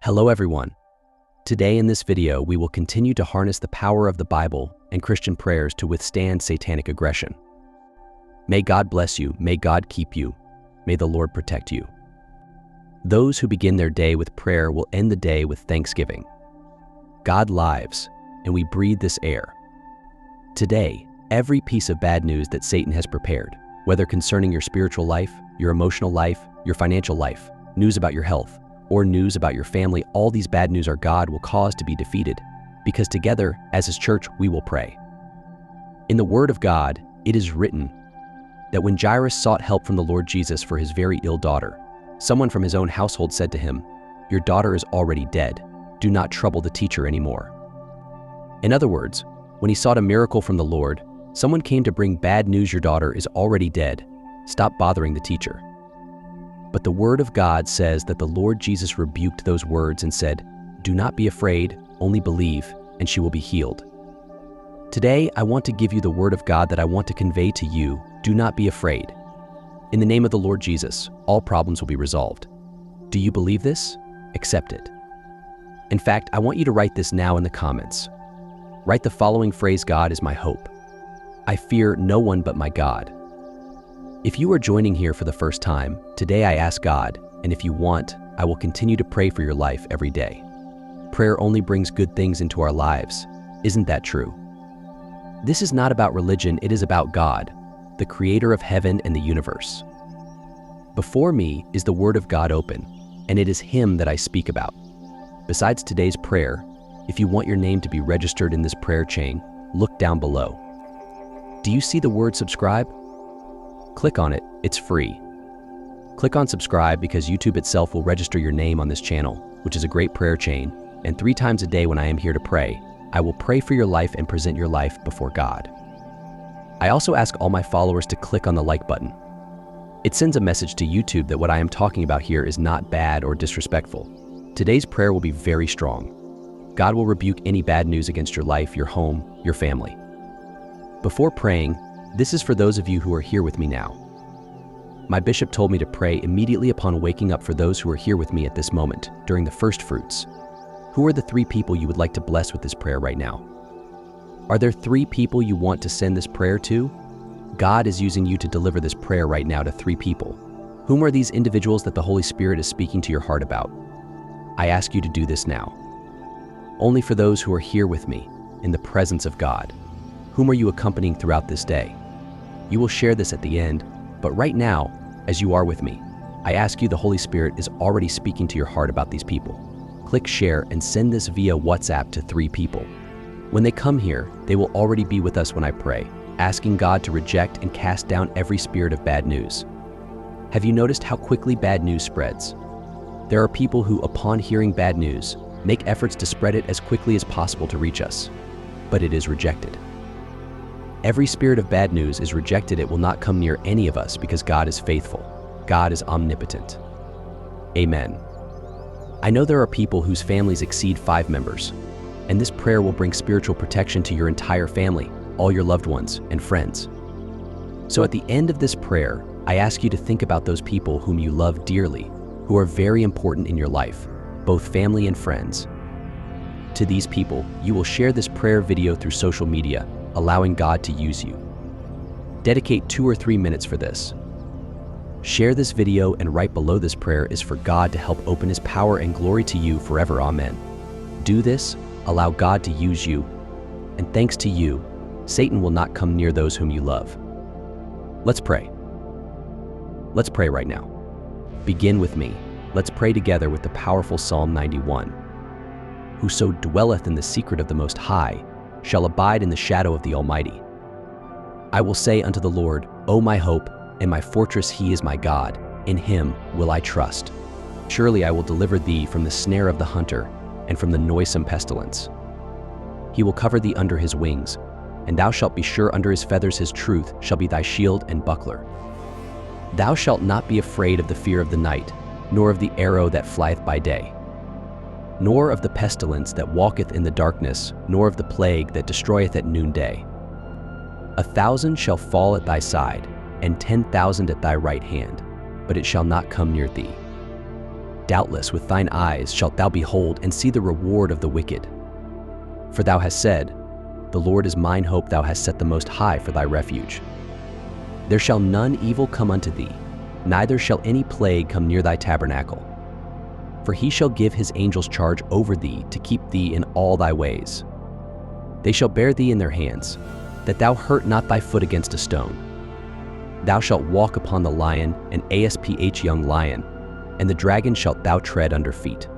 Hello everyone. Today in this video, we will continue to harness the power of the Bible and Christian prayers to withstand satanic aggression. May God bless you, may God keep you, may the Lord protect you. Those who begin their day with prayer will end the day with thanksgiving. God lives, and we breathe this air. Today, every piece of bad news that Satan has prepared, whether concerning your spiritual life, your emotional life, your financial life, news about your health, or news about your family, all these bad news our God will cause to be defeated, because together, as His church, we will pray. In the Word of God, it is written that when Jairus sought help from the Lord Jesus for his very ill daughter, someone from his own household said to him, "Your daughter is already dead. Do not trouble the teacher anymore." In other words, when he sought a miracle from the Lord, someone came to bring bad news: your daughter is already dead. Stop bothering the teacher. But the Word of God says that the Lord Jesus rebuked those words and said, "Do not be afraid, only believe, and she will be healed." Today, I want to give you the Word of God that I want to convey to you. Do not be afraid. In the name of the Lord Jesus, all problems will be resolved. Do you believe this? Accept it. In fact, I want you to write this now in the comments. Write the following phrase: God is my hope. I fear no one but my God. If you are joining here for the first time, today I ask God, and if you want, I will continue to pray for your life every day. Prayer only brings good things into our lives. Isn't that true? This is not about religion, it is about God, the creator of heaven and the universe. Before me is the Word of God open, and it is Him that I speak about. Besides today's prayer, if you want your name to be registered in this prayer chain, look down below. Do you see the word subscribe? Click on it, it's free. Click on subscribe because YouTube itself will register your name on this channel, which is a great prayer chain, and 3 times a day when I am here to pray, I will pray for your life and present your life before God. I also ask all my followers to click on the like button. It sends a message to YouTube that what I am talking about here is not bad or disrespectful. Today's prayer will be very strong. God will rebuke any bad news against your life, your home, your family. Before praying, this is for those of you who are here with me now. My bishop told me to pray immediately upon waking up for those who are here with me at this moment, during the first fruits. Who are the 3 people you would like to bless with this prayer right now? Are there 3 people you want to send this prayer to? God is using you to deliver this prayer right now to 3 people. Whom are these individuals that the Holy Spirit is speaking to your heart about? I ask you to do this now. Only for those who are here with me, in the presence of God. Whom are you accompanying throughout this day? You will share this at the end, but right now, as you are with me, I ask you, the Holy Spirit is already speaking to your heart about these people. Click share and send this via WhatsApp to 3 people. When they come here, they will already be with us when I pray, asking God to reject and cast down every spirit of bad news. Have you noticed how quickly bad news spreads? There are people who, upon hearing bad news, make efforts to spread it as quickly as possible to reach us, but it is rejected. Every spirit of bad news is rejected. It will not come near any of us because God is faithful. God is omnipotent. Amen. I know there are people whose families exceed 5 members, and this prayer will bring spiritual protection to your entire family, all your loved ones and friends. So at the end of this prayer, I ask you to think about those people whom you love dearly, who are very important in your life, both family and friends. To these people, you will share this prayer video through social media, allowing God to use you. Dedicate 2 or 3 minutes for this. Share this video, and right below this prayer is for God to help open His power and glory to you forever. Amen. Do this, allow God to use you, and thanks to you, Satan will not come near those whom you love. Let's pray. Let's pray right now. Begin with me. Let's pray together with the powerful Psalm 91. Whoso dwelleth in the secret of the Most High shall abide in the shadow of the Almighty. I will say unto the Lord, O my hope and my fortress, He is my God. In Him will I trust. Surely I will deliver thee from the snare of the hunter and from the noisome pestilence. He will cover thee under His wings, and thou shalt be sure under His feathers. His truth shall be thy shield and buckler. Thou shalt not be afraid of the fear of the night, nor of the arrow that flieth by day, nor of the pestilence that walketh in the darkness, nor of the plague that destroyeth at noonday. 1,000 shall fall at thy side, and 10,000 at thy right hand, but it shall not come near thee. Doubtless with thine eyes shalt thou behold and see the reward of the wicked. For thou hast said, The Lord is mine hope, thou hast set the Most High for thy refuge. There shall none evil come unto thee, neither shall any plague come near thy tabernacle. For he shall give his angels charge over thee to keep thee in all thy ways. They shall bear thee in their hands, that thou hurt not thy foot against a stone. Thou shalt walk upon the lion and asp young lion, and the dragon shalt thou tread under feet.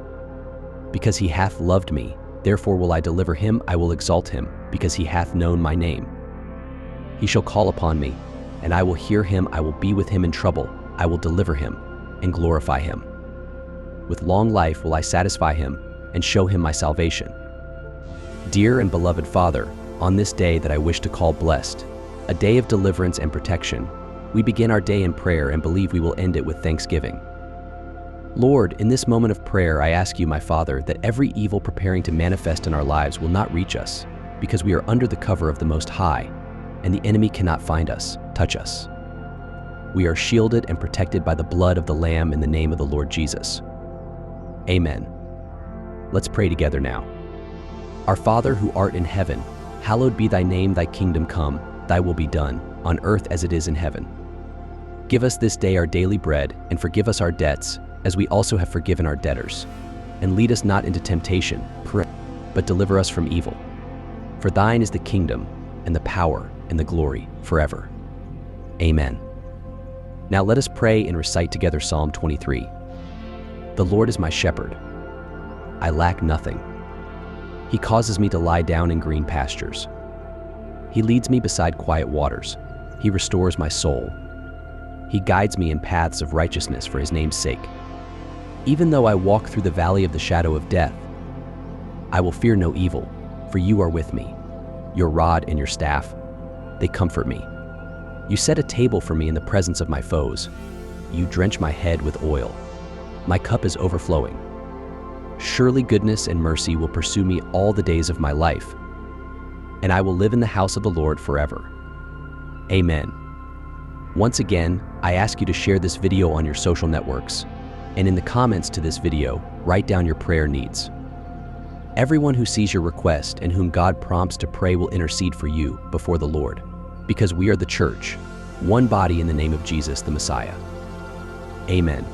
Because he hath loved me, therefore will I deliver him, I will exalt him, because he hath known my name. He shall call upon me, and I will hear him, I will be with him in trouble, I will deliver him, and glorify him. With long life will I satisfy him, and show him my salvation. Dear and beloved Father, on this day that I wish to call blessed, a day of deliverance and protection, we begin our day in prayer and believe we will end it with thanksgiving. Lord, in this moment of prayer, I ask you, my Father, that every evil preparing to manifest in our lives will not reach us, because we are under the cover of the Most High, and the enemy cannot find us, touch us. We are shielded and protected by the blood of the Lamb in the name of the Lord Jesus. Amen. Let's pray together now. Our Father who art in heaven, hallowed be thy name, thy kingdom come, thy will be done, on earth as it is in heaven. Give us this day our daily bread, and forgive us our debts, as we also have forgiven our debtors. And lead us not into temptation, but deliver us from evil. For thine is the kingdom, and the power, and the glory, forever. Amen. Now let us pray and recite together Psalm 23. The Lord is my shepherd. I lack nothing. He causes me to lie down in green pastures. He leads me beside quiet waters. He restores my soul. He guides me in paths of righteousness for his name's sake. Even though I walk through the valley of the shadow of death, I will fear no evil, for you are with me. Your rod and your staff, they comfort me. You set a table for me in the presence of my foes. You drench my head with oil. My cup is overflowing. Surely goodness and mercy will pursue me all the days of my life, and I will live in the house of the Lord forever. Amen. Once again, I ask you to share this video on your social networks, and in the comments to this video, write down your prayer needs. Everyone who sees your request and whom God prompts to pray will intercede for you before the Lord, because we are the church, one body in the name of Jesus the Messiah. Amen.